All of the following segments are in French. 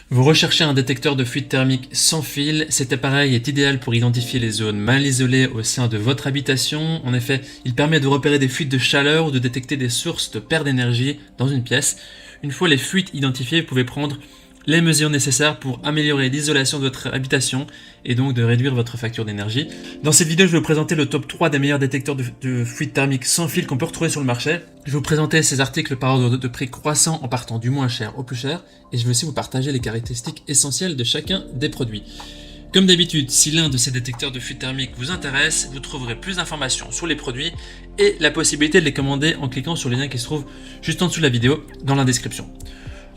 Vous recherchez un détecteur de fuite thermique sans fil. Cet appareil est idéal pour identifier les zones mal isolées au sein de votre habitation. En effet, il permet de repérer des fuites de chaleur ou de détecter des sources de perte d'énergie dans une pièce. Une fois les fuites identifiées, vous pouvez prendre les mesures nécessaires pour améliorer l'isolation de votre habitation et donc de réduire votre facture d'énergie. Dans cette vidéo, je vais vous présenter le top 3 des meilleurs détecteurs de fuite thermique sans fil qu'on peut retrouver sur le marché. Je vais vous présenter ces articles par ordre de prix croissant en partant du moins cher au plus cher, et je vais aussi vous partager les caractéristiques essentielles de chacun des produits. Comme d'habitude, si l'un de ces détecteurs de fuite thermique vous intéresse, vous trouverez plus d'informations sur les produits et la possibilité de les commander en cliquant sur les liens qui se trouvent juste en dessous de la vidéo dans la description.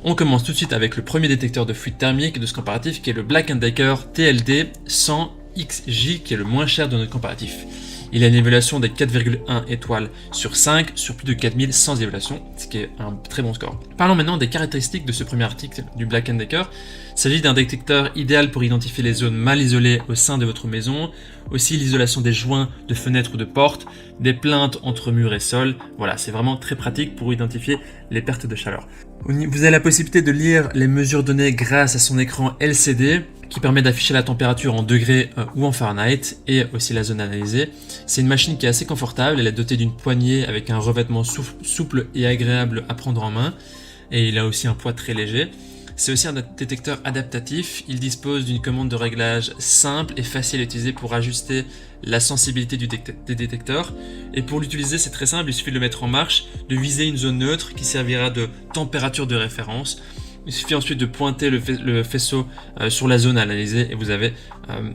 On commence tout de suite avec le premier détecteur de fuite thermique de ce comparatif qui est le Black & Decker TLD 100XJ qui est le moins cher de notre comparatif. Il a une évaluation des 4,1 étoiles sur 5 sur plus de 4100 évaluations, ce qui est un très bon score. Parlons maintenant des caractéristiques de ce premier article du Black & Decker. Il s'agit d'un détecteur idéal pour identifier les zones mal isolées au sein de votre maison, aussi l'isolation des joints de fenêtres ou de portes, des plaintes entre murs et sol. Voilà, c'est vraiment très pratique pour identifier les pertes de chaleur. Vous avez la possibilité de lire les mesures données grâce à son écran LCD qui permet d'afficher la température en degrés ou en Fahrenheit et aussi la zone analysée. C'est une machine qui est assez confortable, elle est dotée d'une poignée avec un revêtement souple et agréable à prendre en main et il a aussi un poids très léger. C'est aussi un détecteur adaptatif, il dispose d'une commande de réglage simple et facile à utiliser pour ajuster la sensibilité des détecteurs. Et pour l'utiliser, c'est très simple, il suffit de le mettre en marche, de viser une zone neutre qui servira de température de référence. Il suffit ensuite de pointer le faisceau sur la zone à analyser et vous avez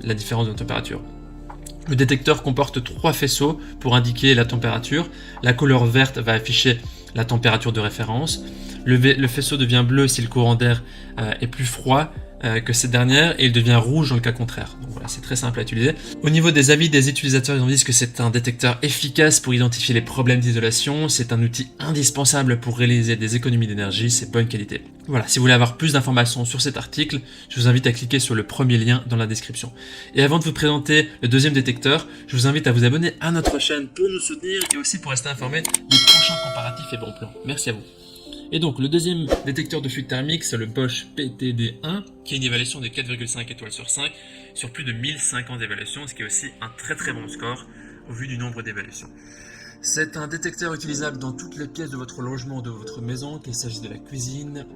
la différence de température. Le détecteur comporte 3 faisceaux pour indiquer la température. La couleur verte va afficher la température de référence. Le faisceau devient bleu si le courant d'air est plus froid que cette dernière et il devient rouge dans le cas contraire. Donc voilà, c'est très simple à utiliser. Au niveau des avis des utilisateurs, ils nous disent que c'est un détecteur efficace pour identifier les problèmes d'isolation. C'est un outil indispensable pour réaliser des économies d'énergie, c'est bonne qualité. Voilà, si vous voulez avoir plus d'informations sur cet article, je vous invite à cliquer sur le premier lien dans la description. Et avant de vous présenter le deuxième détecteur, je vous invite à vous abonner à notre chaîne pour nous soutenir et aussi pour rester informé des prochains comparatifs et bons plans. Merci à vous. Et donc le deuxième détecteur de fuite thermique, c'est le Bosch PTD1 qui a une évaluation de 4,5 étoiles sur 5 sur plus de 1050 évaluations, ce qui est aussi un très bon score au vu du nombre d'évaluations. C'est un détecteur utilisable dans toutes les pièces de votre logement ou de votre maison, qu'il s'agisse de la cuisine,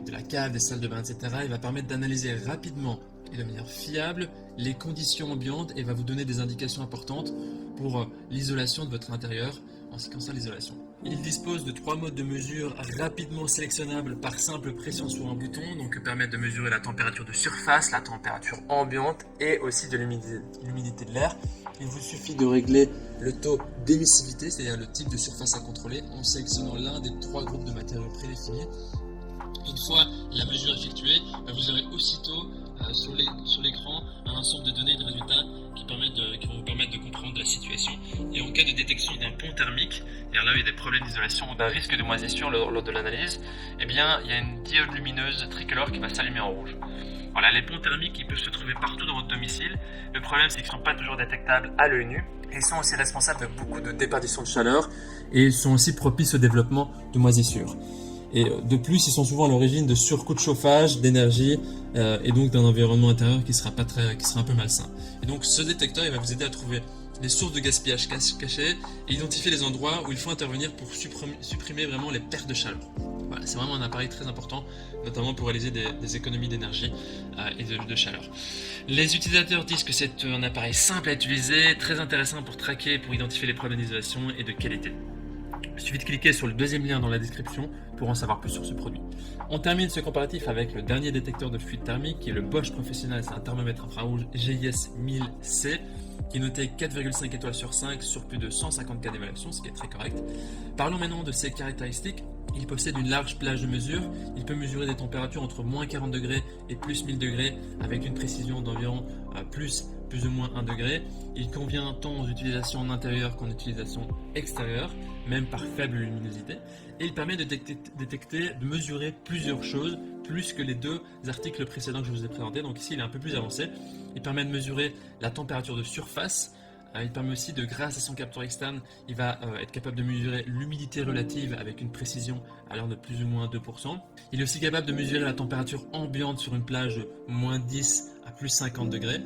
de la cave, des salles de bain, etc. Il va permettre d'analyser rapidement et de manière fiable les conditions ambiantes et va vous donner des indications importantes pour l'isolation de votre intérieur en ce qui concerne l'isolation. Il dispose de 3 modes de mesure rapidement sélectionnables par simple pression sur un bouton, donc permettent de mesurer la température de surface, la température ambiante et aussi de l'humidité de l'air. Il vous suffit de régler le taux d'émissivité, c'est-à-dire le type de surface à contrôler, en sélectionnant l'un des 3 groupes de matériaux prédéfinis. Une fois la mesure effectuée, vous aurez aussitôt sur l'écran un ensemble de données et de résultats qui vont vous permettre de comprendre la situation. Et en cas de détection d'un pont thermique, c'est-à-dire là où il y a des problèmes d'isolation ou d'un risque de moisissure lors de l'analyse, eh bien il y a une diode lumineuse tricolore qui va s'allumer en rouge. Voilà, les ponts thermiques ils peuvent se trouver partout dans votre domicile. Le problème c'est qu'ils ne sont pas toujours détectables à l'œil nu. Ils sont aussi responsables de beaucoup de déperdition de chaleur et ils sont aussi propices au développement de moisissures. Et de plus, ils sont souvent à l'origine de surcoûts de chauffage, d'énergie et donc d'un environnement intérieur qui sera un peu malsain. Et donc ce détecteur il va vous aider à trouver les sources de gaspillage cachées et identifier les endroits où il faut intervenir pour supprimer vraiment les pertes de chaleur. Voilà, c'est vraiment un appareil très important, notamment pour réaliser des économies d'énergie et de chaleur. Les utilisateurs disent que c'est un appareil simple à utiliser, très intéressant pour traquer, pour identifier les problèmes d'isolation et de qualité. Il suffit de cliquer sur le deuxième lien dans la description pour en savoir plus sur ce produit. On termine ce comparatif avec le dernier détecteur de fuite thermique qui est le Bosch Professionnel, c'est un thermomètre infrarouge GIS 1000C qui est noté 4,5 étoiles sur 5 sur plus de 150 cas d'évaluation, ce qui est très correct. Parlons maintenant de ses caractéristiques. Il possède une large plage de mesure, il peut mesurer des températures entre moins 40 degrés et plus 1000 degrés avec une précision d'environ plus ou moins 1 degré. Il convient tant aux utilisations en intérieur qu'en utilisation extérieure, même par faible luminosité. Et il permet de de mesurer plusieurs choses, plus que les 2 articles précédents que je vous ai présentés. Donc ici, il est un peu plus avancé. Il permet de mesurer la température de surface, Il permet aussi grâce à son capteur externe, il va être capable de mesurer l'humidité relative avec une précision à l'heure de plus ou moins 2%. Il est aussi capable de mesurer la température ambiante sur une plage de moins 10 à plus 50 degrés.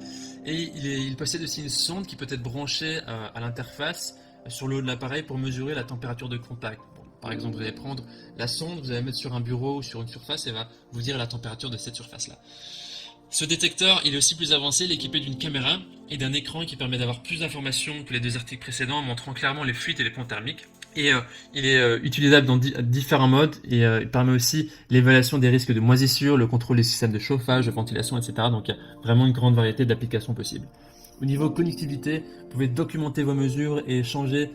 Et il possède aussi une sonde qui peut être branchée à l'interface sur le haut de l'appareil pour mesurer la température de contact. Bon, par exemple, vous allez prendre la sonde, vous allez la mettre sur un bureau ou sur une surface et va vous dire la température de cette surface-là. Ce détecteur, il est aussi plus avancé, il est équipé d'une caméra et d'un écran qui permet d'avoir plus d'informations que les deux articles précédents, montrant clairement les fuites et les ponts thermiques. Et il est utilisable dans différents modes et il permet aussi l'évaluation des risques de moisissure, le contrôle des systèmes de chauffage, de ventilation, etc. Donc il y a vraiment une grande variété d'applications possibles. Au niveau connectivité, vous pouvez documenter vos mesures et échanger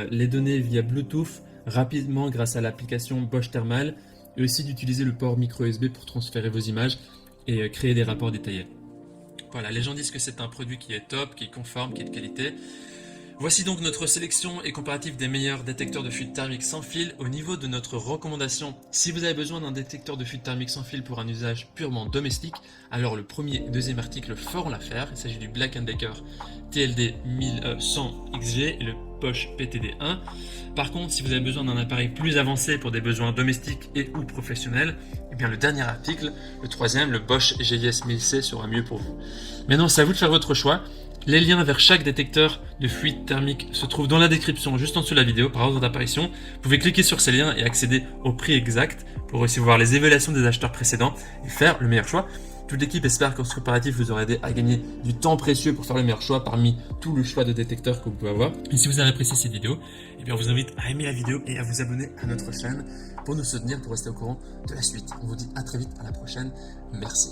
les données via Bluetooth rapidement grâce à l'application Bosch Thermal et aussi d'utiliser le port micro USB pour transférer vos images et créer des rapports détaillés. Voilà, les gens disent que c'est un produit qui est top, qui est conforme, qui est de qualité. Voici donc notre sélection et comparatif des meilleurs détecteurs de fuite thermique sans fil. Au niveau de notre recommandation, si vous avez besoin d'un détecteur de fuite thermique sans fil pour un usage purement domestique, alors le premier et deuxième article feront l'affaire. Il s'agit du Black & Decker TLD 1100 XG et le Bosch PTD1. Par contre, si vous avez besoin d'un appareil plus avancé pour des besoins domestiques et ou professionnels, eh bien le dernier article, le troisième, le Bosch GIS 1000C sera mieux pour vous. Maintenant, c'est à vous de faire votre choix. Les liens vers chaque détecteur de fuite thermique se trouvent dans la description juste en dessous de la vidéo par ordre d'apparition. Vous pouvez cliquer sur ces liens et accéder au prix exact pour aussi voir les évaluations des acheteurs précédents et faire le meilleur choix. Toute l'équipe espère que ce comparatif vous aura aidé à gagner du temps précieux pour faire le meilleur choix parmi tout le choix de détecteurs que vous pouvez avoir. Et si vous avez apprécié cette vidéo, eh bien on vous invite à aimer la vidéo et à vous abonner à notre chaîne pour nous soutenir, pour rester au courant de la suite. On vous dit à très vite, à la prochaine. Merci.